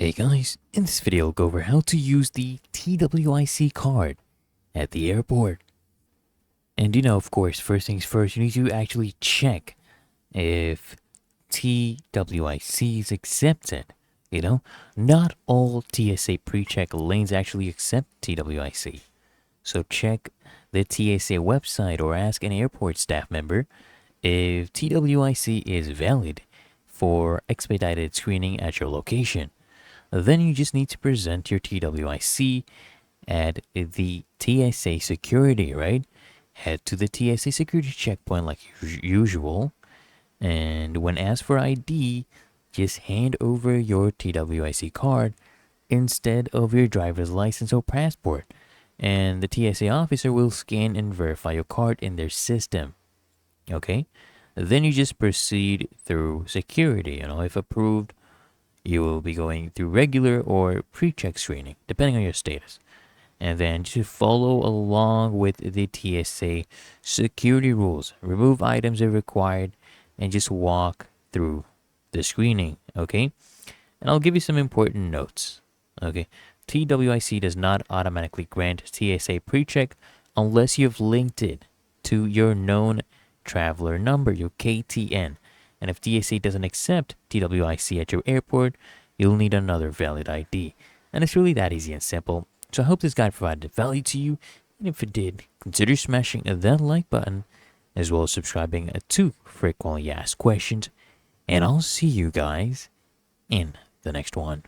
Hey guys, in this video I'll go over how to use the TWIC card at the airport. And of course, first things first, you need to actually check if TWIC is accepted. Not all TSA pre-check lanes actually accept TWIC. So check the TSA website or ask an airport staff member if TWIC is valid for expedited screening at your location. Then you just need to present your TWIC at the TSA security, right? Head to the TSA security checkpoint like usual. And when asked for ID, just hand over your TWIC card instead of your driver's license or passport. And the TSA officer will scan and verify your card in their system. Okay? Then you just proceed through security. If approved, you will be going through regular or pre-check screening, depending on your status. And then just follow along with the TSA security rules. Remove items if required and just walk through the screening, okay? And I'll give you some important notes, okay? TWIC does not automatically grant TSA pre-check unless you've linked it to your known traveler number, your KTN. And if TSA doesn't accept TWIC at your airport, you'll need another valid ID. And it's really that easy and simple. So I hope this guide provided value to you. And if it did, consider smashing that like button, as well as subscribing to frequently asked questions. And I'll see you guys in the next one.